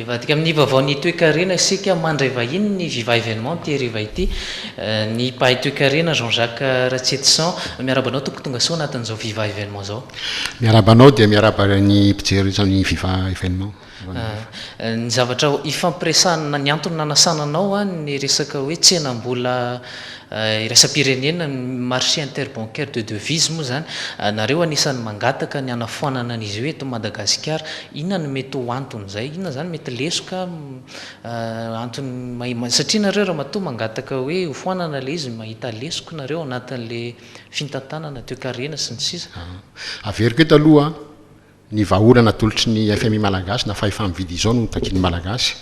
ivadika amin'ny vaovao ny toe-karena isika mandray vahiny ny viva événement tyriva ity ny mpahay toe-karena Jean-Jacques Ratsetsan miarabanao tompo tonga sao anatin'izao viva événement zao. Miarabanao dia miaraba ny mpijery ny viva événement. Ny zavatra ifampiresahana ny antony nanasananao a ny resaka hoe tsenam-bola iraisam-pirenena marché interbancaire de devise moa zany nareo anisan'ny mangataka ny anafoanana an'izy io eto Madagasikara. Inona no mety ho antony zay? Inona zany mety lesoka antony satria nareo raha matoa mangataka hoe hofoanana le izy mahita lesoko nareo anatin'le fintantanana toe-karena sy ny sisa. Averiko eto aloha ny vahaolana tolotry ny FMI malagasy na fahefamividy izao no takin'ny malagasy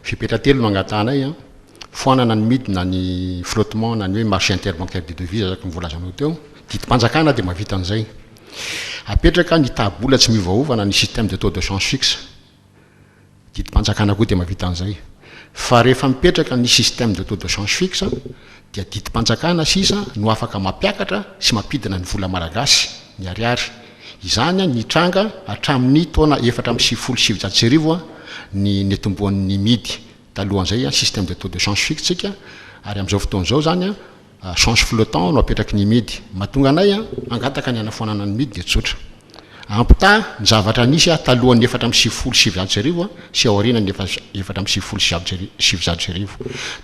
fipetratelo no angatanay a foanana ny midina ny flottement na ny hoe marché interbancaire de devise azaka mivolazanao teo didim-panjakana dia mahavita an'izay apetraka ny tabola tsy miovaovana ny système de taux de change fixe didim-panjakana koa dia mahavita an'izay fa rehefa mipetraka ny système de taux de change fixe dia didim-panjakana sisa no afaka mampiakatra sy mampidina ny vola malagasy ny ariary izany ny tranga hatramin'ny taona 4.7 ny tomboan'ny midy talohan'izay système de taux de change fixe tsika ary amin'izao fotoan'izao zany change flottant no apetraky ny midy mahatonga anay angataka ny anafoanana ny midy dia tsotra ampita ny zavatra nisy talohan'ny 4.7 sy aorianany 4.7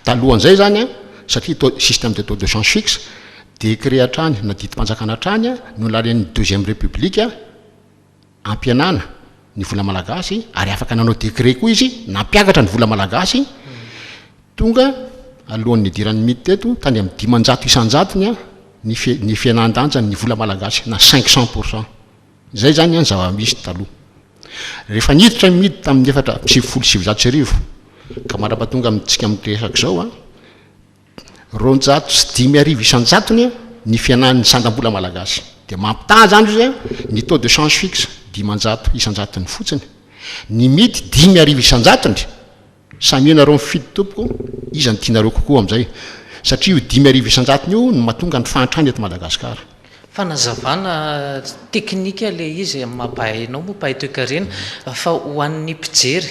talohan'izay zany satria système de taux de change fixe décret hatrany na didim-panjakana hatrany no lalen'ny deuxième république ampianana ny vola malagasy ary afaka nanao décret koa izy nampiakatra ny vola malagasy tonga alohan'ny idiran'ny midy teto tany amin'ny 500 isanjatony ny fianan-danja ny vola malagasy na 500%. Zay zany ny zava-misy taloha rehefa niditra midy tamin'ny 4.7 ka marapatonga amintsika mitresaka zao ronjato sy 5,000 isanjatony ny fianan'ny sandam-bola malagasy dia mampitaha zany izy ny taux de change fixe 500 isanjatony fotsiny ny midy 5,000 isanjatony samy nareo mifidy tompoko izy ny tianareo kokoa amin'izay satria io 5,000 isanjatony io no mahatonga ny fahantrany eto Madagasikara. Fanazavana teknika le izy mampahainao moa mpahay toe-karena fa ho an'ny mpijery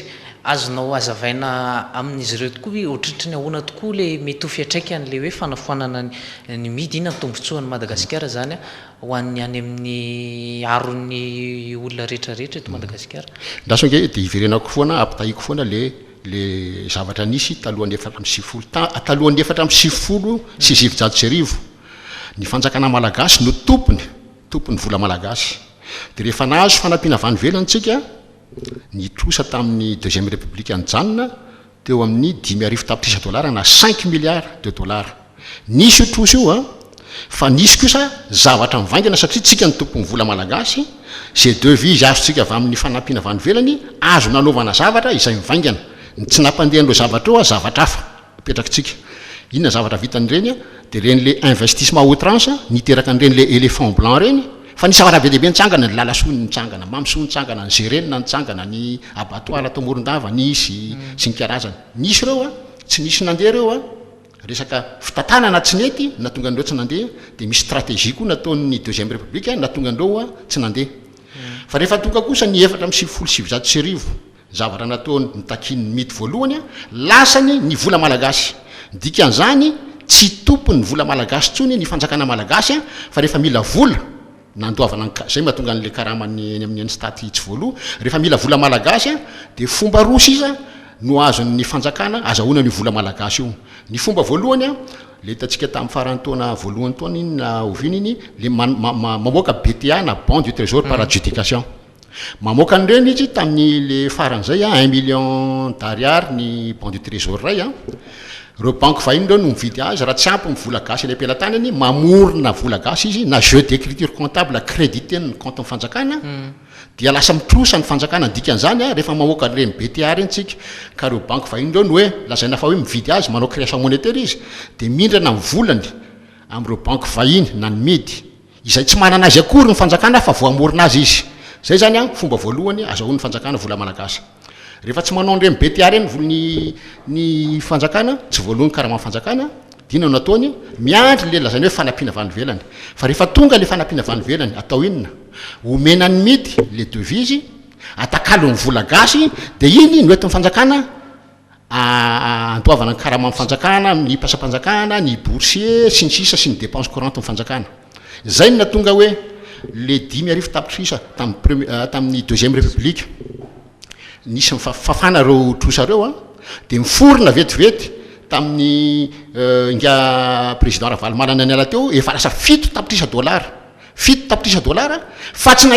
azonao azavaina amin'izy ireo tokoa hoe ohatritra ny ahoana tokoa le mety ho fiatraikan'le hoe fanafoanana ny midy ina tombotsoan'ny Madagasikara zany ho an'ny any amin'ny aron'ny olona rehetrarehetra eto Madagasikara. Ndasonge dia iverenako foana ampitahiko foana le zavatra nisy talohan'ny 4.7 sy 700 ny fanjakana malagasy no tompony vola malagasy dia rehefa nahazo fanampiana vanivelany tsika ny trosa tamin'ny deuxième république anjanona teo amin'ny 10,000 tapitrisa na 5 milliards de dollars nisy io trosa io fa nisy kosa zavatra mivaingana satria tsika ny tompony vola malagasy zay devise azotsika avy amin'ny fanampiana vanivelany azo nanaovana zavatra izay mivaingana ny tsy nampandehan'ireo zavatra eo zavatra hafa apetrakytsika inona zavatra vitan'ireny dia ren'le investissement outrance niteraka n'ireny le éléphant blanc reny fa ny zavatra be dehibe nitsangana ny lalasoa ny nitsangana mamysoa nitsangana ny gérenina nitsangana ny abattoir atao Morondava nisy sy ny karazany nisy ireo tsy nisy nandeha ireo resaka fitantanana tsy nety natonga an'ireo tsy nandeha dia misy stratégie koa nataon'ny deuxième république natonga an'ireo tsy nandeha fa rehefa tonga kosa ny 4.7 zavatra nataony nitakin'ny midy voalohany lasany ny vola malagasy dikan'izany tsy tompony vola malagasy tsony ny fanjakana malagasy fa rehefa mila vola nandoavana zay mahatonga an'le karamany amin'ny staty tsy voaloha rehefa mila vola malagasy dia fomba roa sisa no azon'ny fanjakana azahoana ny vola malagasy io. Ny fomba voalohany le hitantsika tamin'ny faran'ny taona voalohany taona iny na ovina iny le mamoaka BTA na bon du trésor par adjudication mamoaka an'ireny izy tamin'ny le faran'izay 1 million d'ariary ny bon du trésor ray reo banque vahiny ireo no mividy azy raha tsy ampy mivola gasy ny ampelantanany mamorona vola gasy izy na jeu d'écriture comptable accrédité ny compte fanjakana dia lasa mitrosa ny fanjakana dikan'izany rehefa mamoaka ireny BTA reny tsika ka reo banque vahiny ireo no hoe lazaina fa hoe mividy azy manao création monétaire izy dia mindrana mivolany amin'ireo banque vahiny na ny midy izay tsy manana azy akory ny fanjakana fa voamorona azy izy zay zany fomba voalohany azahoan'ny fanjakana vola malagasy. Rehefa tsy manao an'ireny BTA reny ny fanjakana tsy voalohany karaha fanjakana dina nataony miandry le lazany hoe fanampiana vanivelany fa rehefa tonga le fanampiana vanivelany atao inona omenany midy le devise atakalo ny vola gasy de iny no etin'ny fanjakana antoavana ny karama amin'ny fanjakana ny pasampanjakana ny boursier sy ny sisa sy ny dépense courante ny fanjakana zay no natonga hoe le 10 tapitrisa tamin'ny deuxième république nisy fafana reo trosareo a de miforona vetivety tamin'ny inga président Ravalomanana ny ala teo efa lasa 7 tapitrisa $, 7 tapitrisa $, fa tsy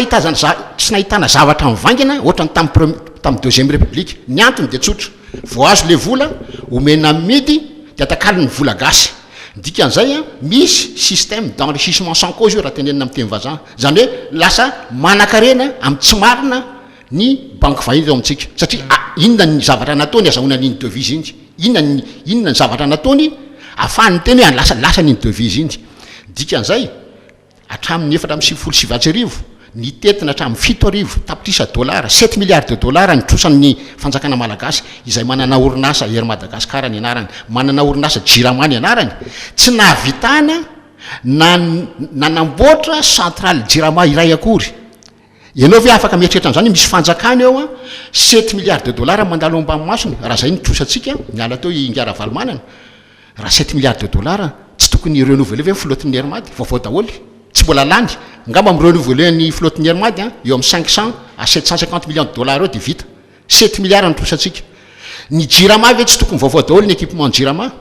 nahitana zavatra mivangana ohatrany tamin'ny deuxième république ny antony de tsotra vo azo le vola omena midy de atakalo ny vola gasy dikan'izay a misy système d'enrichissement sans cause io raha tenenina amin'ny teny vazaha zany hoe lasa manan-karena amin'ny tsy marina ny banque vahiny eo amintsika satria inona ny zavatra nataony azahoana n'iny devise iny inona ny zavatra nataony ahafahany teny hoe lasa n'iny devise iny dikan'izay hatramin'ny 4.7 ny tetina hatramin'ny 7 tapitrisa $, 7 milliards de $, ny trosan'ny fanjakana malagasy izay manana orinasa Air Madagascar ny anarany manana orinasa Jirama ny anarany tsy nahavitana nanamboatra centrale Jirama iray akory ianao ve afaka mieritreritra an'izany misy fanjakana eo a 7 milliards de $, mandalo ambanimasony raha zay ny trosatsika miala teo ingara Valomanana raha 7 milliards de $, tsy tokony renouveler ve flotte-ny Airmady vaovao daholo tsy mbola lany ngamba mirenouveler ny flotte-ny Airmady eo amin'ny 500 à 750 millions de $, eo de vita 7 milliards ny trosatsika ny Jirama ve tsy tokony vaovao daholo ny équipement ny Jirama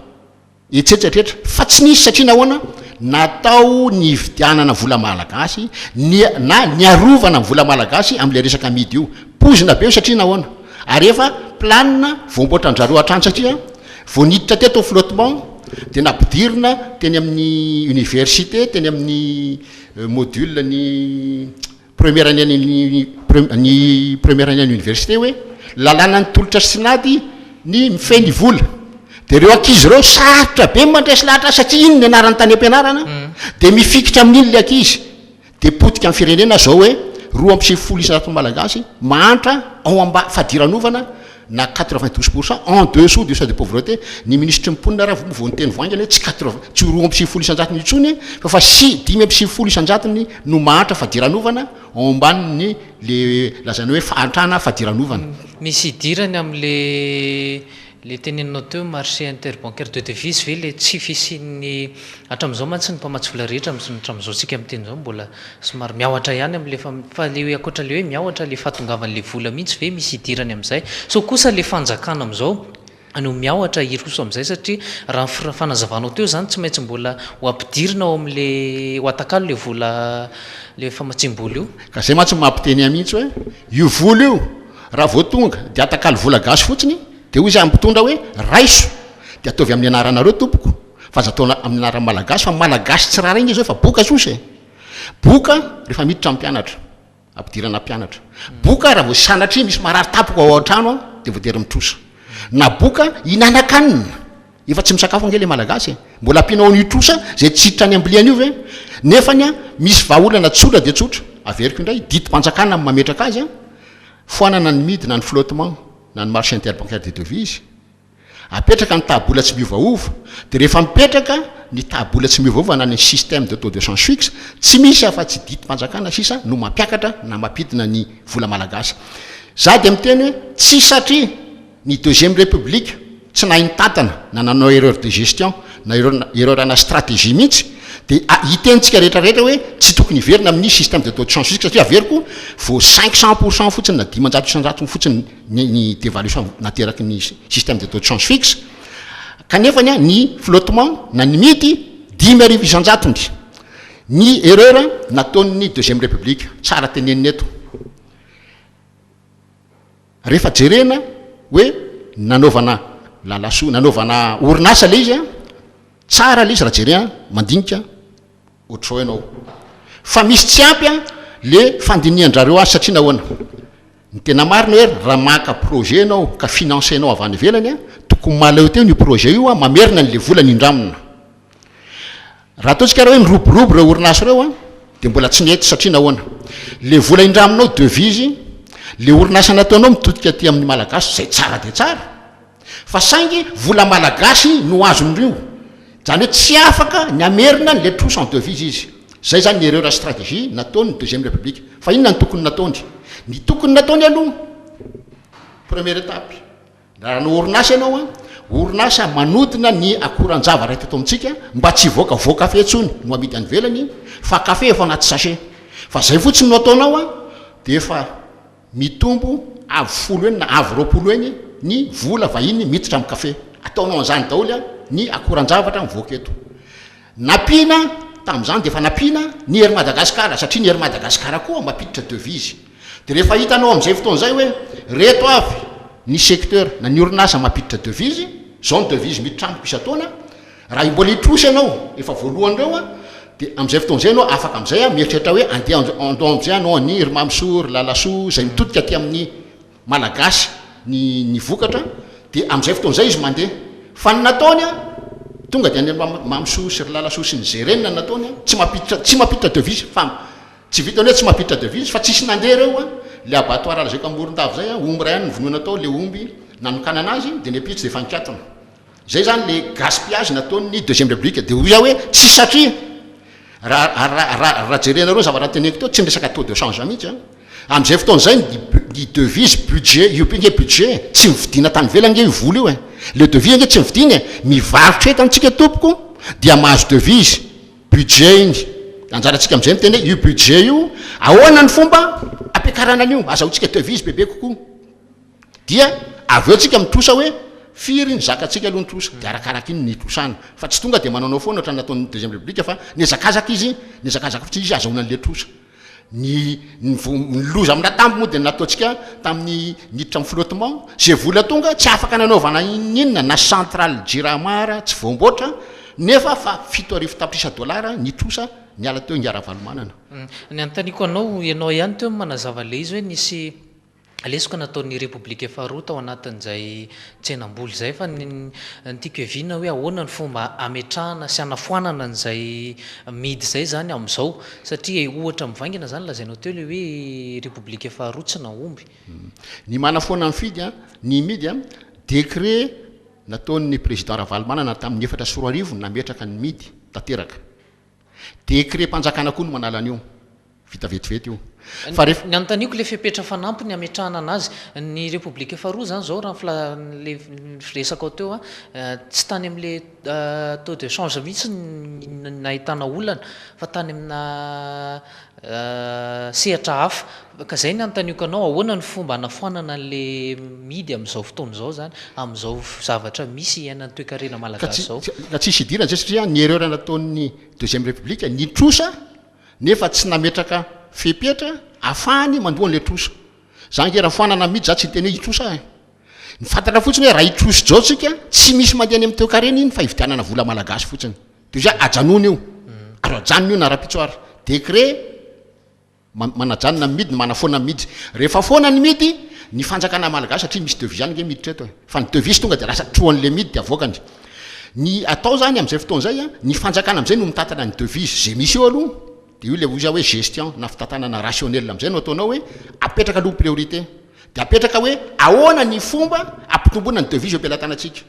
etsetsatrehatra fa tsy nisy satria nahoana natao ny vidianana vola malagasy na niarovana ny vola malagasy amin'le resaka amidy io pozina be satria nahoana ary efa planina voamboatran-jareo hatrany satria vo niditra teto flottement de nampidirina teny amin'ny université teny amin'ny module ny première année ny première année ny université hoe lalàna ny tolotra synady ny mifehy ny vola de reo ankizy reo sarotra be mandresy lahatra satria iny ny anarany tany am-pianarana de mifikitra amin'iny le ankizy de potika amin'ny firenena zao hoe 2.7 malagasy mahantra ao amba fadiranovana na 92% en dessous du seuil de pauvreté ny ministre mponina raha vo nyteny voangana hoe tsy 2.7 itsony fa 10.7 no mahantra fadiranovana ao ambaniny le lazana hoe fahantrana fadiranovana misy idirany am'le teneninao teo marché interbancaire de devise ve le tsy fisian'ny hatramin'izao mantsy ny mpamatsy vola rehetra hatramin'izao tsika amin'ny teny zao mbola somary miaotra ihany am'le fa le akoatra le hoe miaotra le fahatongavan'le vola mihitsy ve misy idirany amin'izay so kosa le fanjakana amin'izao no miaotra iroso amin'izay satria raha fanazavanao teo zany tsy maintsy mbola ho ampidirina ao am'le ho atakalo le vola le famatsim-bola io ka zay mantsy mampiteny mihitsy hoe io vola io raha vo tonga de atakalo vola gasy fotsiny de hoy izy ampitondra hoe raiso de ataovy amin'ny anaranareo tompoko fa aza atao amin'ny anarany malagasy fa malagasy tsy raha regny izy hoe fa boka sosy boka rehefa miditra amin'ny mpianatra ampidirana mpianatra boka raha vo sanatria misy marary tapoko ao an-trano de voatery mitrosa na boka inanakanina efa tsy misakafo ange le malagasy mbola ampinao ny trosa zay tsitra any ambiliana io ve nefany a misy vahaolana tsola de tsotra averiko indray dito-panjakana amin'ny mametraka azy a foanana ny midy na ny flottement na ny marché interbancaire de devise apetraka ny tabola tsy miovaova de rehefa mipetraka ny tabola tsy miovaova na ny système de taux de change fixe tsy misy afa-tsy dito-panjakana sisa no mampiakatra na mampidina ny vola malagasy za de miteny hoe tsy satria ny deuxième république tsy nahiny tatana na nanao erreur de gestion na erreur ana stratégie mihitsy de hitentsika rehetrarehetra hoe tsy tokony iverina amin'ny système de taux de change fixe satria averiko vo 500% fotsiny na 500% fotsiny ny dévaluation nateraky ny système de taux de change fixe kanefany a ny flottement na ny midy 10,8 ny erreur nataon'ny deuxième république tsara teneniny eto rehefa jerena hoe nanaovana lalaso nanaovana orinasa le izy a tsara le izy raha jere mandinika ohatrao ianao fa misy tsy ampy a le fandinian-drareo azy satria nahoana ny tena marina hoe raha maka projet anao ka financenao avy any ivelany a tokony maleo teo ny projet io a mamerina n'le volany indramina raha ataontsika raha hoe miroborobo reo orinasa reo a de mbola tsy nety satria nahoana le vola indraminao devise le orinasa nataonao mitodika ty amin'ny malagasy zay tsara de tsara fa saingy vola malagasy no azon'ireo zany hoe tsy afaka ny amerina le trosa en devise izy zay zany ny erreur stratégie nataony deuxième république fa inona ny tokony nataony ny tokony nataony aloha première étape raha ny orinasa ianao a orinasa manodina ny akoranjava ray teto amintsika mba tsy voaka voakafe tsony no amidy any velany fa kafe efa anaty sachet fa zay fotsiny no ataonao a de efa mitombo avy folo eny na avy roapolo eny ny vola vahiny miditra amin'ny kafe ataonao an'izany daholy a ny akoranjavatra mivoaka eto napina tamin'izany de efa napina ny hery Madagasikara satria ny hery Madagasikara koa mampiditra devise de rehefa hitanao amin'izay fotoan'izay hoe reto avy ny secteur na ny orinasa mampiditra devise zao ny devise miditra amiko isataona raha mbola hitrosy ianao efa voalohan'ireo a de amin'izay fotoan'izay anao afaka amin'izay a mieritreritra hoe andeha andao amin'izay anao ny Rimamsoa Lalasoa zay mitodika aty amin'ny malagasy ny vokatra de amin'izay fotoan'izay izy mandeha fa ny nataony a tonga de any Rimamsoa sy Lalasoa sy ny Zerena nataony a tsy mampiditra devise fa tsy vitany hoe tsy mampiditra devise fa tsisy nandeha reo a le abattoir zay kamorondavy zay a omby ray any novonoana atao le omby nanokana anazy de ny apitsy de fanikatona zay zany le gaspillage nataony ny deuxième république de oza hoe tsy satria raha jerenareo zavatra teneko teo tsy resaka taux de change mihitsy a amin'izay fotoan'izay ny devise budget io pinge budget tsy mividina tany velanga io vola io e le devise nge tsy mividiny e mivarotra eto antsika tompoko dia mahazo devise budget iny anjaratsika amin'izay ny teny hoe io budget io ahoana ny fomba ampiakarana an'io azahotsika devise bebe kokoa dia avy eo tsika mitrosa hoe firy ny zakatsika aloha nitrosa de arakaraka iny nitrosana fa tsy tonga de mananao foana ohatran nataon'ny deuxième république fa nezakazaka izy nezakazaka fotsiny izy azahoana an'le trosa ny loza amina tambo moa de nataontsika tamin'ny niditra amin'ny flottement zay vola tonga tsy afaka nanaovana inona na centrale Jiramara tsy voamboatra nefa fa 7,000 tapitrisa dollara nitrosa niala teo ngiara valomanana ny antaniko anao ianao ihany teo manazava le izy hoe nisy lesoko nataon'ny république faharoa tao anatin'izay tsenam-boly zay fa nytiako eviana hoe ahoana ny fomba ametrahana sy anafoanana n'izay midy zay zany amin'izao satria ohatra mivaingana zany lazainao teo le hoe république faharoa tsy naomby ny manafoana ny fidy a ny midy a décret nataon'ny président Ravalomanana tamin'ny 4 nametraka ny midy tanteraka décret mpanjakana koa no manala an'io vita vetivety io fa rehefa ny antaniko le fipetra fanampy ny ametrahana anazy ny république faharoa zany zao raha le firesaka ao teo a tsy tany amin'le taux de change mihitsy nahitana olana fa tany amina sehatra hafa ka zay ny antaniko anao ahoana ny fomba anafoanana an'le midy amin'izao fotoana zao zany amin'izao zavatra misy iainan'ny toe-karena malagasy zao ka tsisy idirana zay satria ny erreur nataon'ny deuxième république nitrosa nefa tsy nametraka fepetra afahany mandohan'le trosa zany ke raha foanana midy za tsy teny hoe hitrosa ny fantatra fotsiny hoe raha hitrosy jao tsika tsy misy mandeha any amin'ny teo-karena iny fa hividianana vola malagasy fotsiny de za ajanona io ajanona io na rapitsoara décret manajanona midy manafoana midy rehefa foana ny midy ny fanjakana malagasy satria misy devise any nge miditra eto fa ny devise tonga de lasa troan'le midy de avoakany ny atao zany amin'izay fotoan'izay a ny fanjakana amin'izay no mitantana ny devise zay misy eo aloha de io le oza hoe gestion na fitantanana rationnel amin'izay no ataonao hoe apetraka aloha priorité de apetraka hoe ahoana ny fomba ampitomboana ny devise eo am-pelantanantsika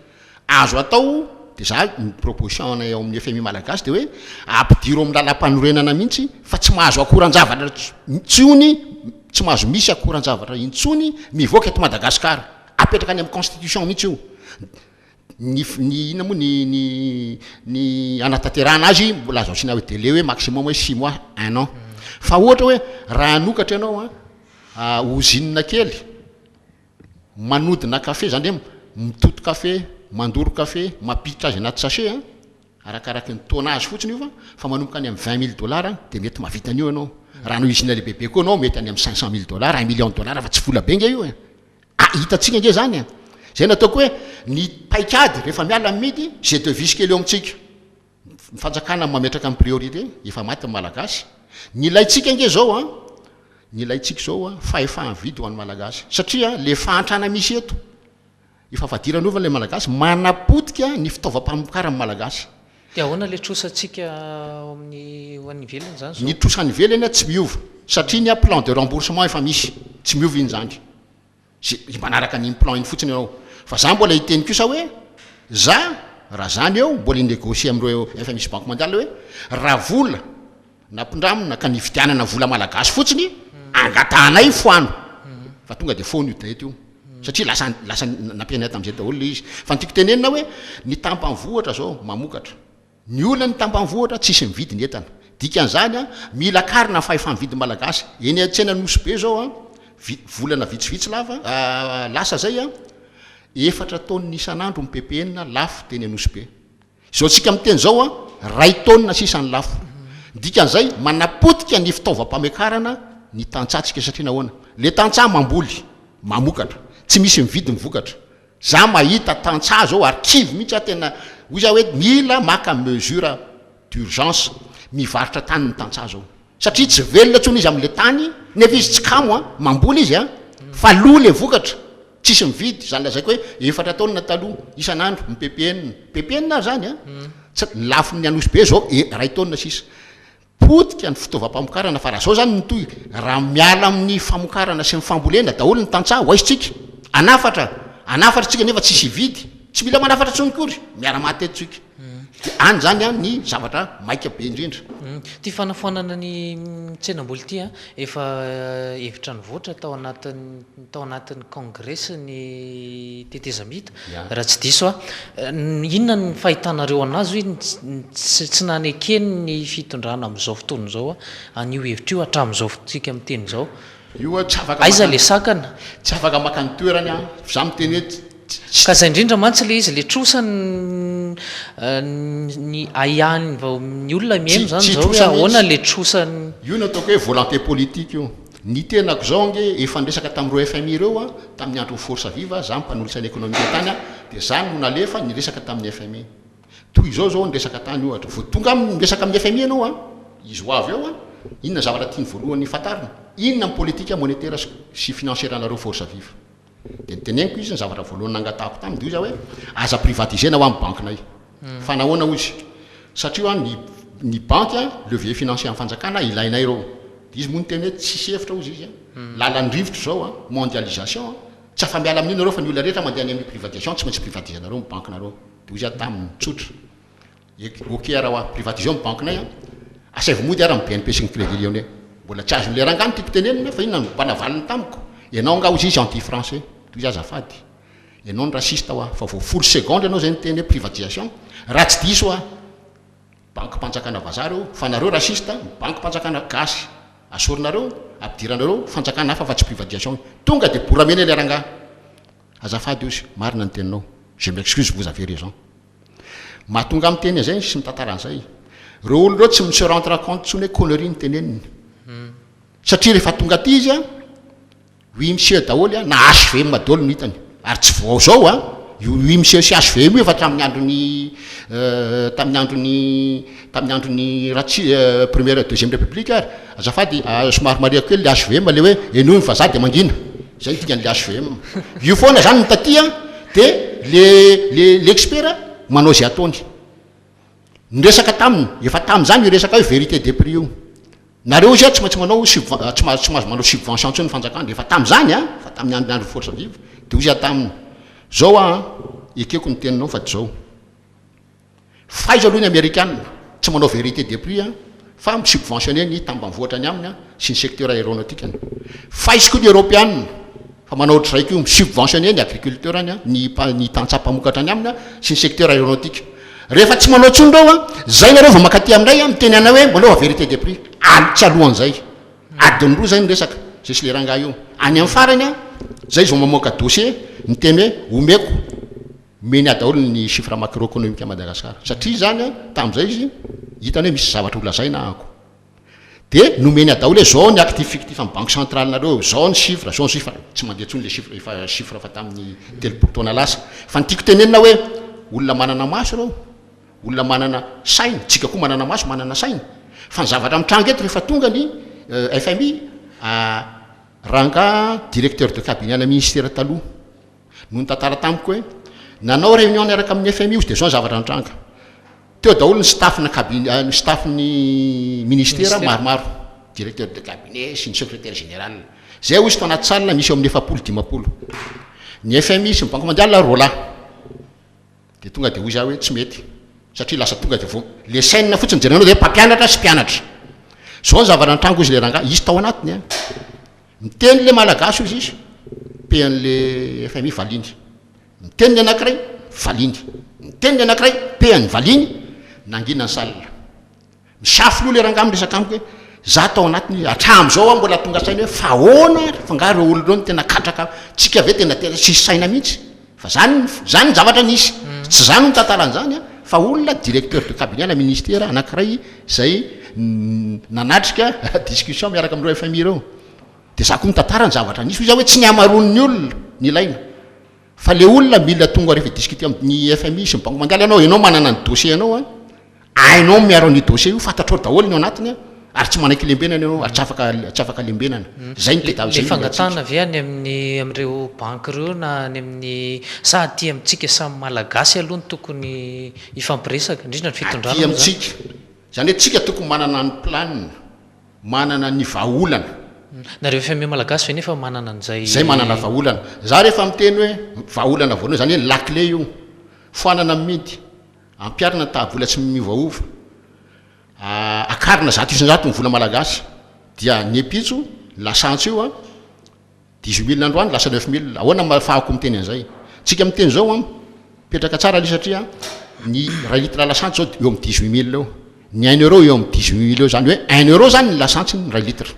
azo atao de za ny proposition eo amin'ny FMI malagasy de hoe ampidiro amin'ny lalam-panorenana mihitsy fa tsy mahazo akoran-javatra intsony tsy mahazo misy akoran-javatra intsony mivoaka eto Madagasikara apetraka any amin'ny constitution mihitsy io ny ina moa ny anatanterahana azy mbola azo asina hoe délai hoe maximum hoe 6 mois 1 an fa ohatra hoe raha anokatra ianao a usine kely manodina kafe zany hoe mitoto kafe mandoro kafe mampiditra azy anaty sachet a arakaraky ny tonnage fotsiny io fa manomboka any amin'ny $20,000 de mety mahavita an'io ianao raha no usine lehibe koa anao mety any amin'ny $500,000 $1 million fa tsy vola be nge io e hitatsika nge zany a zay nataoko hoe ny paikady rehefa miala midy zay devise kely eo amintsika mifanjakana mametraka amin'ny priorité efa maty ny malagasy ny ilaitsika nge zao a ny ilaitsika zao a fahefa vidy ho an'ny malagasy satria le fahantrana misy eto efa fadirany ovany le malagasy manapotika ny fitaovam-pamokarany malagasy de ahoana le trosatsika amin'ny hoan'ny velany zany ny trosany velany a tsy miova satria ny a plan de remboursement efa misy tsy miova iny zany manaraka ny plan iny fotsiny ianao fa za mbola hiteny kosa hoe za raha zany eo mbola inégocie am'ireo FMI sy banque mondiale hoe raha vola nampindramona ka nividianana vola malagasy fotsiny angatanay foano fa tonga de fony io daety io satria lasa nampianay tam'izay daholo le izy fa nytiako tenenina hoe ny tampanvohatra zao mamokatra ny olona ny tampanvohatra tsisy mividy ny entana dikan'izany a mila karina ny fahefa-mividy malagasy eny atsena nosy be zao a volana vitsivitsy lasa zay a 4 taonina isan'andro mipepenina lafo teny anosy be zao tsika miteny zao a 2 taonina sisany lafo dikan'izay manapotika ny fitaovam-pamekarana ny tantsatsika satria nahoana le tantsa mamboly mamokatra tsy misy mividy mivokatra za mahita tantsa zao ary kivy mihitsy tena hoy za hoe mila maka mesure d'urgence mivarotra tany ny tantsa zao satria tsy velona tsony izy am'le tany nefa izy tsy kamo a mamboly izy a fa loha le vokatra tsisy mividy zany lazaiko hoe 4 taonina taloha isan'andro mipepenina zany a ny lafin'ny anosy be zao 2 taonina sisa potika ny fitaovam-pamokarana fa raha zao zany nytoy raha miala amin'ny famokarana sy ny fambolena daholo ny tantsa ho aisytsika anafatra tsika nefa tsisy ividy tsy mila manafatra tsony kory miara-matetytsika de any zany a ny zavatra maika be indrindra ty fanafoanana ny tsenamboly ty a efa hevitra ny voatra tao anatin'ny congrès ny tetezamita raha tsy diso a inona ny fahitanareo anazy hoe tsy nanekeny ny fitondrana am'izao fotoana zao a an'io hevitra io hatramin'izao fotsika miteny zao io a tsy afaka aiza le sakana tsy afaka maka ny toerany a za miteny hoe ka zay indrindra mantsy le izy le trosany ny aiany vao ny olona mihaino zany zao hoe ahoana le trosany io no ataoko hoe volonté politique io ny tenako zao nge efa nresaka tamin'ireo FMI ireo a tamin'ny andro force viva za mpanolotsany ekonomika tany a de zany no nalefa ny resaka tamin'ny FMI toy zao ny resaka tany ohatra vo tonga miresaka amin'ny FMI ianao a izy ho avy eo a inona zavatra tiany voalohany fatarina inona ny politika monétaire sy financière anareo force viva de niteneniko izy ny zavatra voalohany nangatahako taminy de io za hoe aza privatisena ho amin'ny bankinay fa nahoana ozy satria ny banque a levier financier amin'ny fanjakana ilainay reo de izy moa nyteny hoe tsisy hevitra ozy izy lalan'ny rivotra zao a mondialisation tsy afa miala amin'ino nareo fa ny olona rehetra mandeha any amin'ny privatisation tsy maintsy privatise nareo ny bankinareo de ozy a taminy tsotra ok raha privatise amin'ny bankinay a asaivo mody ara BNP sy ny Crédit Lyonnais mbola tsy azony le rangany tiako tenenina fa inona no mpanavaliny tamiko ianao nga ozy izy anti français toy azafady ianao ny raciste ao a fa vo 10 seconde ianao zay nyteny hoe privatisation raha tsy diso a banque mpanjakana vazary eo fa nareo raciste banque mpanjakana gasy asorinareo ampidiranareo fanjakana hafa fa tsy privatisation tonga de boramena le rangahy azafady ozy marina ny teninao je m'excuse vous avez raison mahatonga amin'ny teny zay sy mitantaran'izay reo olo reo tsy se rendre compte tsony hoe connerie ny teneniny satria rehefa tonga ty izy a oui monsieur daholy a na HVM daholo no hitany ary tsy vao zao a oui monsieur sy HVM io efa tamin'ny androny première deuxième république ary azafady somary mariako kely le HVM le hoe eno ny vazaha de mangina zay tikan'le HVM io foana zany nitatia de l'expert manao zay ataony nyresaka taminy efa tam'zany resaka hoe vérité des prix io nareo izy a tsy maintsy manao tsy mahazo manao subvention tsony fanjakana de efa tam'zany a fa tamin'ny andro force vive de ozy a taminy zao a ekeko ny teninao fa dy zao faiza aloha ny américaine tsy manao vérité des prix a fa misubventionné ny tambanvoatrany aminy a sy ny secteur aéronautique faizy koa ny européenne fa manao ohatry zay ko misubventionné ny agriculteurany a ny tantsapamokatra any aminy a sy ny secteur aéronautique rehefa tsy manao tsony reo a zay nareo vao makaty aminay a miteny ana hoe manao vérité des prix alitsy alohan'izay adiny roa zay ny resaka zay sy le rangaha io any amin'ny farany a zay zao mamoaka dossier nyteny hoe omeko meny adaholo ny chiffre macroéconomique à Madagascar satria zany a tam'izay izy hitany hoe misy zavatra olazaina ako de nomeny adaholo hoe zao ny actif fictif amin'ny banque centrale nareo zao ny chiffre tsy mandeha tsony le chiffre efa chiffre fa tamin'ny telopolo taona lasa fa nytiako tenenina hoe olona manana maso reo olona manana sainy tsika koa manana maso manana sainy fa ny zavatra mitranga eto rehefa tonga ny FMI ranga directeur de cabinet ana ministère taloha no ny tantara tamiko hoe nanao réunion niaraka amin'ny FMI ozy de zao ny zavatra mitranga teo daholo ny staffna cabinet ny staffny ministère maromaro directeur de cabinet sy ny secrétaire général zay ozy to anaty salle misy eo amin'ny 7-10 ny FMI sy ny banque mondiale rola de tonga de hoy za hoe tsy mety satria lasa tonga de vo le saine fotsiny jerenao de mpampianatra sy mpianatra zao ny zavatra antrango izy le ranga izy tao anatiny a miteny le malagasy izy izy pean'le FMI valiny miteny le anankiray valiny miteny le anankiray peany valiny nanginany salina misafy loha le ranga amin'ny resaka amiko hoe za tao anatiny atram'izao a mbola tonga sainy hoe fa hoana fangaro olo reo no tena katraka tsika ve tena sisy saina mihitsy fa zany ny zavatra nisy tsy zany no tantaran'zany a fa olona directeur de cabinet na ministère anankiray zay nanatrika discussion miaraka am'ireo FMI ireo de za koa mitantarany zavatra nisy izy hoe tsy ny amaron'ny olona ny ilaina fa le olona mila tonga rehefa discuter amin'ny FMI sy ny banque mondiale ianao manana ny dossier anao a ainao miaro ny dossier io fantatrao daholo ny ao anatiny a ary tsy manaiky lembenana ianao ary tsy afaka lembenana zay ny le fangatana avy any am'ireo banque reo na any amin'ny sa aty amitsika samy malagasy aloha ny tokony ifampiresaka indrindra ny fitondrana aty amitsika zany hoe tsika tokony manana ny planina manana ny vahaolana nareo FMI malagasy fe nefa manana an'izay zay manana vahaolana za rehefa miteny hoe vahaolana voalohany zany hoe lakle io foanana midy ampiarina ny tahavola tsy mivaova akarina zato isan-jato ny vola malagasy dia ny epitso lasantso io a 18 000 androany lasa 9 000 ahoana mafahako miteny an'izay tsika miteny zao a petraka tsara li satria ny ray litre lasantso zao eo amin'ny 18 000 eo ny 1 euro eo amin'ny 18 000 eo zany hoe 1 euro zany ny lasantso ny ray litre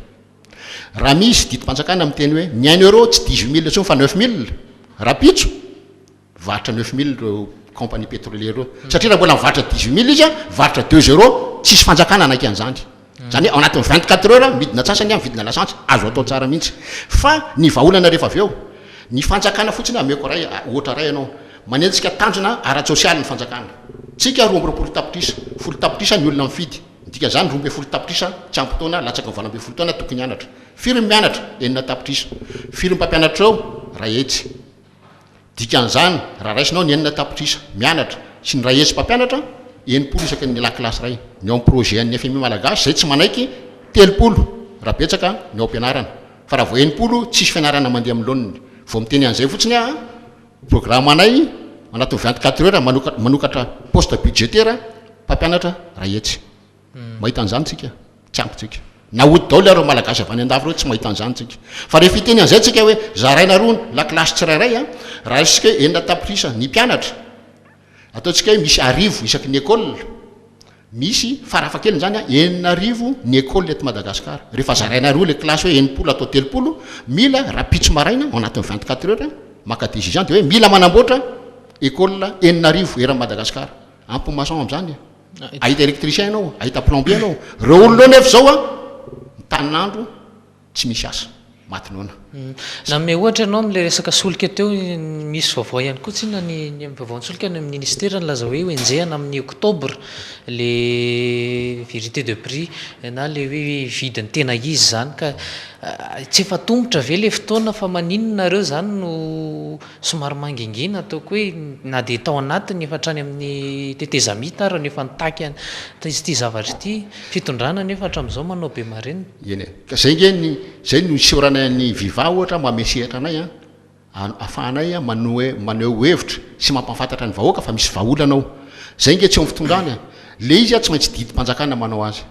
raha misy dito-panjakana miteny hoe ny 1 euro tsy 18 000 tsony fa 9 000 raha pitso varitra 9 000 reo compagnie pétrolière eo satria raha mbola mivaritra 18 000 izy a varitra 2 euro tsisy fanjakana anaky an'zany zany hoe ao anatin'ny 24 heures midina tsasany amin'ny vidina lasantso azo atao tsara mihitsy fa ny vahaolana rehefa avy eo ny fanjakana fotsiny ameko ray ohatra ray ianao manentsika tanjona ara-tsosialy ny fanjakana tsika 20 tapitrisa 10 tapitrisa ny olona mifidy dika zany 12 tapitrisa tsy ampytaona latsaka ny 12 taona tokony hianatra firy mianatra 9 tapitrisa firy mpampianatra eo ray etsy dikan'izany raha raisinao ny 9 tapitrisa mianatra sy ny ray etsy mpampianatra 90 isaky ny lakilasy ray ny ao projet an'ny FMI malagasy zay tsy manaiky 30 raha betsaka ny ao ampianarana fa raha vo 90 tsisy fianarana mandeha amin'ny loniny vo miteny an'izay fotsiny a programme anay anatin'ny 24 heures manokatra poste budgétaire mpampianatra ray etsy mahita an'izany tsika tsy ampytsika na ody daholo areo malagasy avy any andafy reo tsy mahita an'izany tsika fa rehefa iteny an'izay tsika hoe zaraina roa lakilasy tsirairay a raha isika hoe 9 tapitrisa ny mpianatra ataontsika hoe misy 10 isaky ny école misy farafakeliny zany a 9 ny école eto Madagasikara rehefa zaraina roa le klasy hoe 90 atao 30 mila raha pitso maraina ao anatin'ny 24 heures maka décision de hoe mila manamboatra école 9 eran'ny Madagasikara ampy maçon am'zany ahita électricien ianao ahita plombier ianao reo olona nefa zao a taninandro tsy misy asa matinoana na me ohatra ianao am'le resaka solika teo misy vaovao ihany koa tsina ny vaovao-solika ny amin'ny ministère nylaza hoe enjehana amin'ny octobre le vérité de prix na le hoe vidiny tena izy zany ka tsy efa tombotra ve le fotoana fa maninonareo zany no somary mangingina ataoko hoe na de tao anatiny efa trany amin'ny tetezamita ary nefa nitaky izy ty zavatra ity fitondrana nefa hatram'izao manao be mareny eny ka zay nge zay no isorana ny viva ohatra mamesehatra anay a afahanay a maneho hevitra sy mampafantatra ny vahoaka fa misy vahaolanao zay nge tsy eo fitondrany le izy a tsy maintsy didi-panjakana manao azy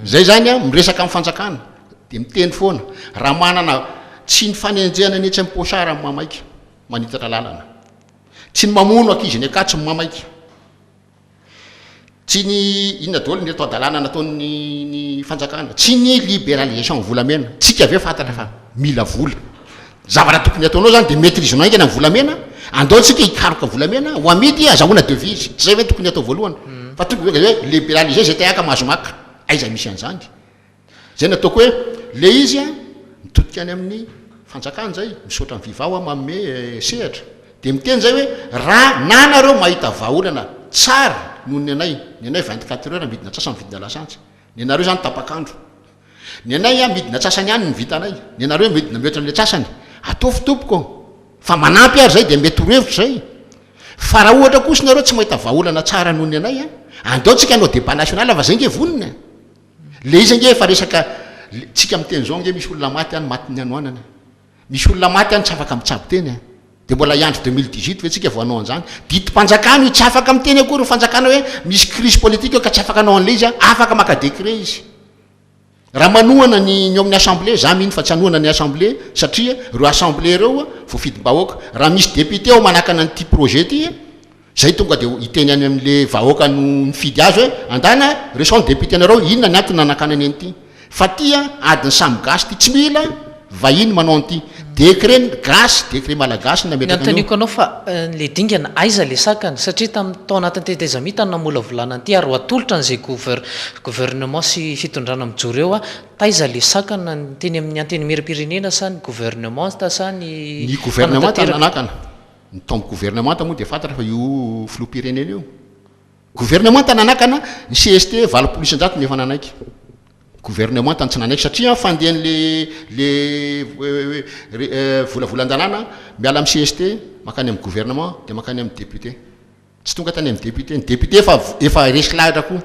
zay zany a miresaka amin'ny fanjakana de miteny foana raha manana tsy ny fanenjehana netsy amin'ny posara amin'ny mamaiky manitatra lalana tsy ny mamono akizy ny akatsy ny mamaiky tsy ny inona daholo ny reto adalana nataony fanjakana tsy ny libéralisation volamena tsika ave fantatra fa mila vola zavatra tokony ataonao zany de maîtrisenao ingana ny volamena andaontsika hikaroka volamena ho amidy azahoana devise tsy zay hoe tokony atao voalohany fa tokony hoe libéraliser zay teaka mahazo maka aiza misy an'zany zay nataoko hoe le izy a mitodika any amin'ny fanjakana zay misaotra ny vivao a manome sehatra de miteny zay hoe raha nanareo mahita vahaolana tsara noho ny anay 24 heures midina tsasany vidina lasantsy ny anareo zany tapakandro ny anay a midina tsasany any ny vitanay ny anareo midina mihoatra le tsasany atofitopoko fa manampy ary zay de mety rohevitra zay fa raha ohatra kosa nareo tsy mahita vahaolana tsara noho ny anay a andaontsika anao débat national fa zay nge vonina le izy nge fa resaka tsika miteny zao nge misy olona maty any matiny anoanana misy olona maty any tsy afaka mitsabo teny de mbola iandro 2018 ve tsika voanao an'zany didi-panjakana io tsy afaka miteny akory fanjakana hoe misy crise politique eo ka tsy afaka anao an'le izy a afaka maka décret izy raha manoana ny amin'ny assemblée za mihiny fa tsy hanoana ny assemblée satria ro assemblée reo voafidim-bahoaka raha misy député ao manakana nyity projet ty zay tonga de hiteny any am'le vahoaka no mifidy azy hoe andana reson député nareo inona ny antony nanakana any anyity fa tia adiny samy gasy ty tsy mila vahiny manao an'ity décret gasy décret malagasy nametrakantaniko anao fa le dingana aiza le sakany satria tamin'ny tao anatin'ny tetezamita namola volana an'ity ary atolotra n'izay gouvernement sy fitondrana mijoro eo taiza le sakana teny amin'ny anteny miram-pirenena sa ny gouvernement ta sa ny gouvernement tananakana ny tombe gouvernement moa de fantatra fa io filoham-pirenena io gouvernement tananakana ny CST valopolo isan-jato nefa nanaiky gouvernement tany tsy nanaiky satria fandehan'le volavolan-danàna miala amin'ny CST makany amin'ny gouvernement de makany amin'ny député tsy tonga tany amin'ny député ny député efa resy lahatra koa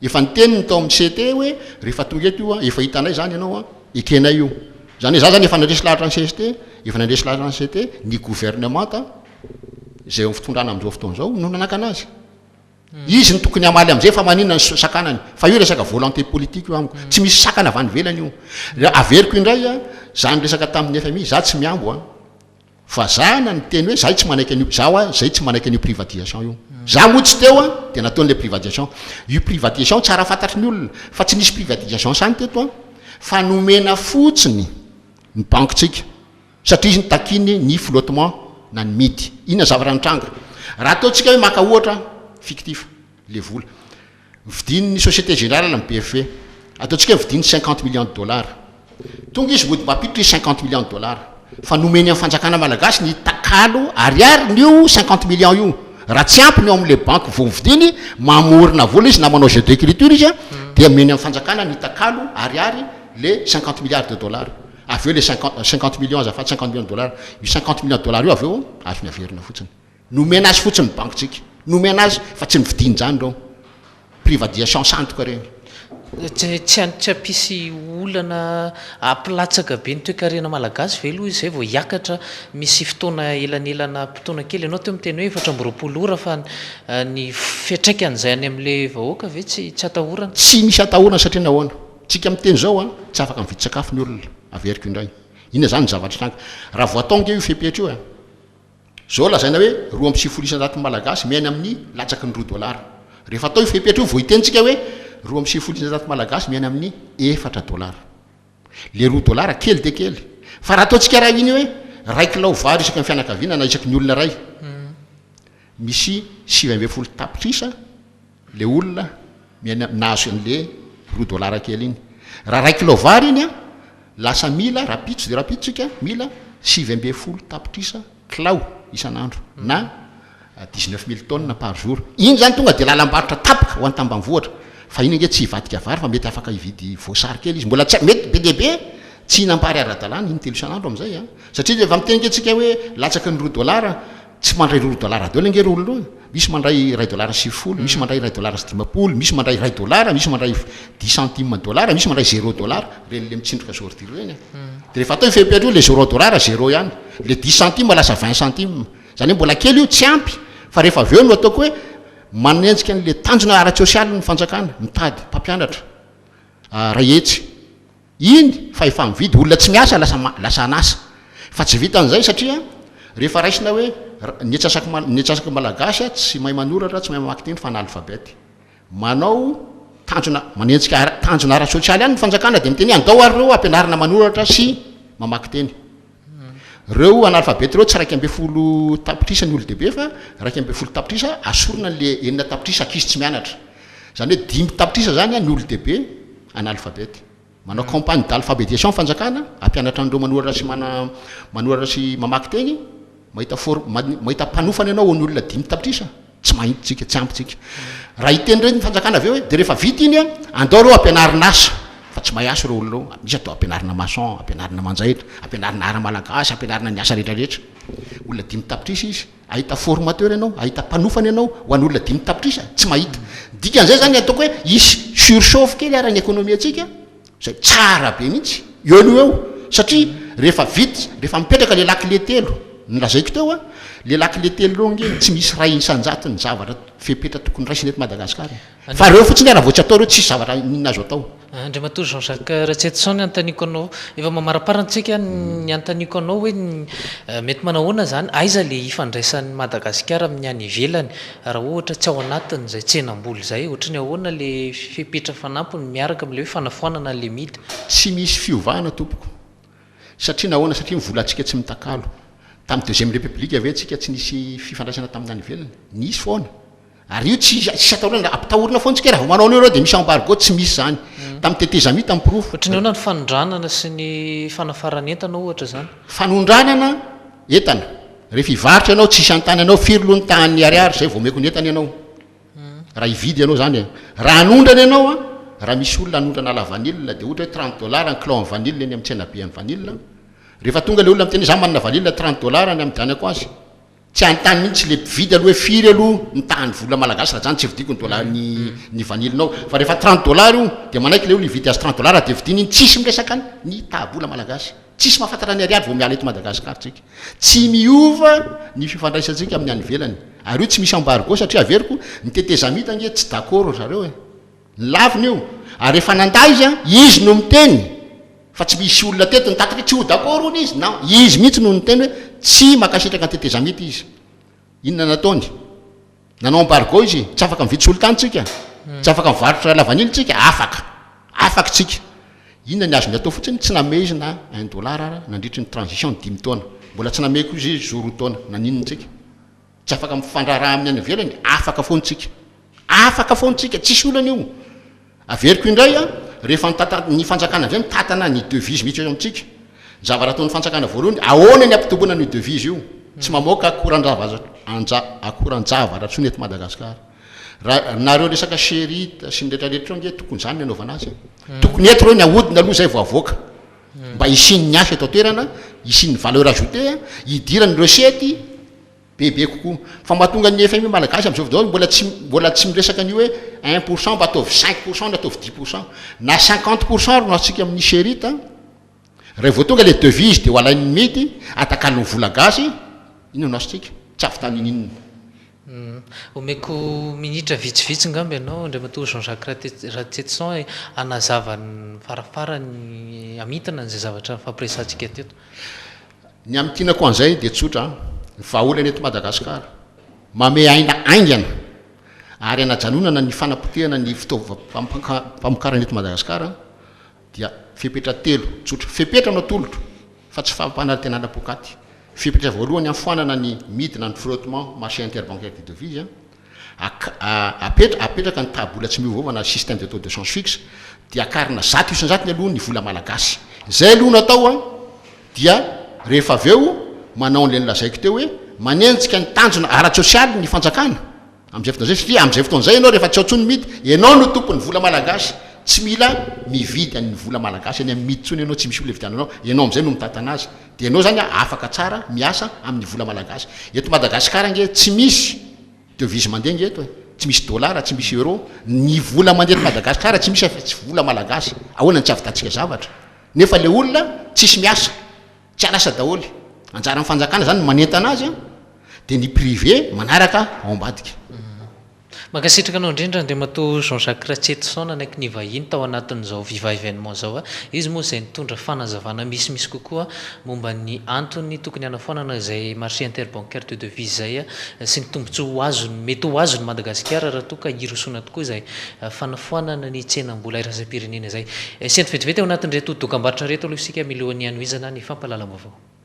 efa nyteniny tao amin'ny CT hoe rehefa tonga eto io efa hitanay zany ianao ekenay io zany hoe za zany efa nandresy lahatra ny CST efa nandresy lahatra ny CT ny gouvernement zay eo fitondrana am'izao fotoana zao no nanaka anazy izy ny tokony amaly am'izay fa maninona ny sakanany fa io resaka volonté politique io amiko tsy misy sakana avany velany io averiko indray zany resaka tamin'ny FMI za tsy miambo fa za na ny teny hoe zay tsy manaiky an'io zao zay tsy manaiky an'io privatisation io za moa tsy teo de nataon'le privatisation io privatisation tsara fantatry ny olona fa tsy nisy privatisation sany teto fa nomena fotsiny ny banquetsika satria izy ny takiny ny flottement na ny midy inona zava-ranotranga raha ataotsika hoe maka ohatra fictif le vola vidiny ny société générale amin'ny BFV ataotsika hoe vidiny 50 millions de dollars tonga izy mody mapitry 50 millions de dollars fa nomeny amin'ny fanjakana malagasy ny takalo ariary nio 50 millions io raha tsy ampy ny ao amin'le banque vao vidiny mamorina vola izy na manao jeu d'écriture izy dia meny amin'ny fanjakana ny takalo ariary le 50 milliards de dollars aveo le 50 millions azafaty 50 millions de dollars io 50 millions de dollars io aveo azo miaverina fotsiny nomena azy fotsiny banquetsika nomena azy fa tsy mividiny zany reo privatisation santoka reny tsy ampisy olana apilatsaka be ny toekarena malagasy ve aloha izay vao hiakatra misy fotoana elanelana mpitoana kely ianao teo miteny hoe efatra amby-roapolo ora fa ny fiatraikan'izay any amin'le vahoaka ve tsy atahorana tsy misy atahorana satria nahoana tsika miteny zao tsy afaka mividy sakafo ny olona averiko indray inona zany ny zavatra tranga raha voatonga io fepetra io zao lazaina hoe roa amby sivifolo isan-jato malagasy miainy amin'ny latsaky ny $2 rehefa atao io fepetra io vao hitentsika hoe roa amby sivifolo isan-jato malagasy miainy amin'ny $4 le $2 kely de kely fa raha ataotsika raha iny hoe raiky lao vary isaky ny fianakaviana na isaky ny olona ray misy 7 tapitrisa le olona nahazo an'le $2 kely iny raha raiky lao vary iny lasa mila rapitso de rapitsika mila 7 tapitrisa kilao isan'andro na 19 000 tonnes par jour iny zany tonga de lalam-barotra tapaka ho an-tambanivohatra fa iny nge tsy hivadika vary fa mety afaka hividy voasary kely izy mbola tsy mety be deaibe tsy nampary ara-dalàna iny telo isan'andro am'izay satria efa miteny ngentsika hoe latsaky ny $2 tsy mandray $2 deo le nge olona io misy mandray $1.50 misy mandray $1.50 misy mandray $1 misy mandray 10 centimes $, misy mandray $0 reny le mitsindroka sortir reny de rehefa atao ifepetra io le $0 zéro ihany le 10 centimes lasa 20 centimes zany hoe mbola kely io tsy ampy fa rehefa aveo no ataoko hoe manenjika n'le tanjona ara-tsosialy ny fanjakana mitady mpampianatra rahetsy iny fa efa mividy olona tsy miasa lasa anasa fa tsy vitan'izay satria rehefa raisina hoe nyetsasaky malagasy tsy mahay manoratra tsy mahay mamaky teny fa analfabety manao tanjona manenjika tanjona ara-sosialy ihany ny fanjakana de miteny andao ary reo ampianarina manoratra sy mamaky teny reo analfabety reo tsy raiky ambe folo tapitrisa ny olo-dehibe fa raiky ambe folo tapitrisa asorona le enina tapitrisa akizy tsy mianatra zany hoe 10 tapitrisa zany ny olo-dehibe analfabety manao campagne d'alphabétisation fanjakana ampianatra andreo manoratra sy mamaky teny mahita mpanofana ianao ny olona 10 tapitrisa tsy mahitsika tsy ampytsika raha hiteny reny fanjakana aveo hoe de rehefa vita iny andao reo ampianarina asa fa tsy mahay asa reo olona reo misy atao ampianarina maçon ampianarina manjaitra ampianarina ara-malagasy ampianarina ny asa rehetrarehetra olona 10 tapitrisa izy ahita formateur ianao ahita mpanofana ianao ho an'ny olona 10 tapitrisa tsy mahita dikan'izay zany ataoko hoe isy surchauffe kely ara ny économie atsika zay tsara be mihitsy eo no eo satria rehefa vita rehefa mipetraka le lakile telo nylazaiko teo le lakile telo reo nge tsy misy ray isanjato ny zavatra fepetra tokony raisiny eto Madagasikara fa reo fotsiny raha vao tsy atao reo tsisy zavatra inona azo atao Andri matory Jean-Jacques Ratsetson antaniko anao efa mamaraparantsika ny antaniko anao hoe mety manahoana zany aiza le ifandraisan'ny Madagasikara amin'ny any ivelany raha ohatra tsy ao anatiny zay tsenam-boly zay ohatry ny ahoana le fipetra fanampiny miaraka am'le hoe fanafoanana le midy tsy misy fiovahana tompoko satria nahoana satria mivolantsika tsy mitakalo tamin'ny deuxième république ave ntsika tsy nisy fifandraisana tamin'ny any ivelany nisy foana ary io tsy ataorana ampitahorina foantsika raha manao an'io reo dia misy embargo tsy misy zany tamin'ny tetezami tamin'ny pirofo ohatry ny ahoana ny fanondranana sy ny fanafarany entana ohatra zany fanondranana entana rehefa ivarotra ianao tsisy antany anao firolony tany ariary zay vao meko ny entana ianao raha ividy ianao zany raha anondrana ianao a raha misy olona anondrana la vanille dia ohatra hoe $30 ny kilao ny vanille eny amin'ny tsenabe any vanille rehefa tonga le olona am'teny za manana vanille $30 ny am'dranako azy tsy antany mihitsy le mpividy aloha hoe firy aloha ny tany vola malagasy raha zany tsy vidiko ny dola ny vanillenao fa rehefa $30 io dia manaiky le olo ividy azy $30 dia vidiny iny tsisy miresaka ny tabola malagasy tsisy mahafantatra ny ariary vao miala eto Madagasikara tsika tsy miova ny fifandraisantsika amin'ny any ivelany ary io tsy misy embargo satria averiko ny tetezamita nge tsy d'accord zareo ny laviny io ary rehefa nanda izy no miteny fa tsy misy olona teto nitatrika tsy ho d'accord ony izy na izy mihitsy no niteny hoe tsy makasitraka ny tetezamita izy inona nataony nanao embargo izy tsy afaka mividy solotany tsika tsy afaka mivarotra lavanily tsika afaka tsika inona ny azony atao fotsiny tsy name izy na $1 nandritry ny transition 10 taona mbola tsy nameko izy zoro taona naninony tsika tsy afaka mifandraraha amin'ny any ivelany afaka foantsika tsisy olana io averiko indray a rehefa ny fanjakana avy mitatana ny devise mihitsy eo amitsika zavara ataon'ny fanjakana voalohany ahoana ny ampitombona ny devise io tsy mamoaka akoranjava raha tsony eto Madagasikara nareo resaka sherita sy ny retrarehetra nge tokony zany ny anaovana azy tokony eto reo ny ahodina aloha zay vo avoaka mba isin'ny asa eto toerana isin'ny valeur ajoute idirany recety bebe kokoa fa mahatonga ny FMI malagasy am'izao dao mbola tsy miresaka an'io hoe 1% mba ataovy 5% na ataovy 10% na 50% ro atsika amin'ny sherita reha vo tonga le devise dia ho alain'ny midy atakalony vola gasy ino no asotsika tsy avy tany ininona omeko minitra vitsivitsy ngamby ianao ndray matoa Jean-Jacques Ratsetson anazavany farafarany amitana n'izay zavatra fampiresantsika teto ny amin'ny tianako an'izay dia tsotra ny vahaolana eto Madagasikara mame aina aingana ary anajanonana ny fanapotehana ny fitaovampamokarana eto Madagasikara dia fepetra telo tsotra fepetra no atolotra fa tsy fampanaritenana pokaty fepetra voalohany amfoanana ny midina ny frottement marché interbancaire de devise apetraka ny tabola tsy miovovana système de taux de change fixe dia akarina 100 isanjaty ny aloha ny vola malagasy zay aloha natao dia rehefa aveo manao an'le nilazaiko teo hoe manenjika ny tanjona ara-tsosialy ny fanjakana am'izay fotoana zay satria am'izay fotoana zay ianao rehefa tsy aotsony midy ianao no tompony vola malagasy tsy mila mividy any vola malagasy any amin'ny midy tsony ianao tsy misy olona vidiananao ianao am'izay no mitatana azy dia ianao zany afaka tsara miasa amin'ny vola malagasy eto Madagasikara nge tsy misy devise mandeha nge eto tsy misy $, tsy misy euro ny vola mandeha eto Madagasikara tsy misy tsy vola malagasy ahoana ny tsy avitantsika zavatra nefa le olona tsisy miasa tsy alasa daholy anjara fanjakana zany manentana azy dia ny privé manaraka ao ambadika makasitraka anao indrindra ndray matoa Jean-Jacques Ratsetson anaiky ny vahiny tao anatin'izao viva événement zao izy moa izay nitondra fanazavana misimisy kokoa momba ny antony tokony hanafoanana izay marché interbancaire de devise zay sy ny tombontso ho azony mety ho azony Madagasikara raha toa ka hirosona tokoa izay fanafoanana ny tsenam-bola iraisam-pirenena zay sy ny vetivety ao anatin'reto dokam-barotra reto aloha isika milohan'ny anoizana ny fampahalalam-baovao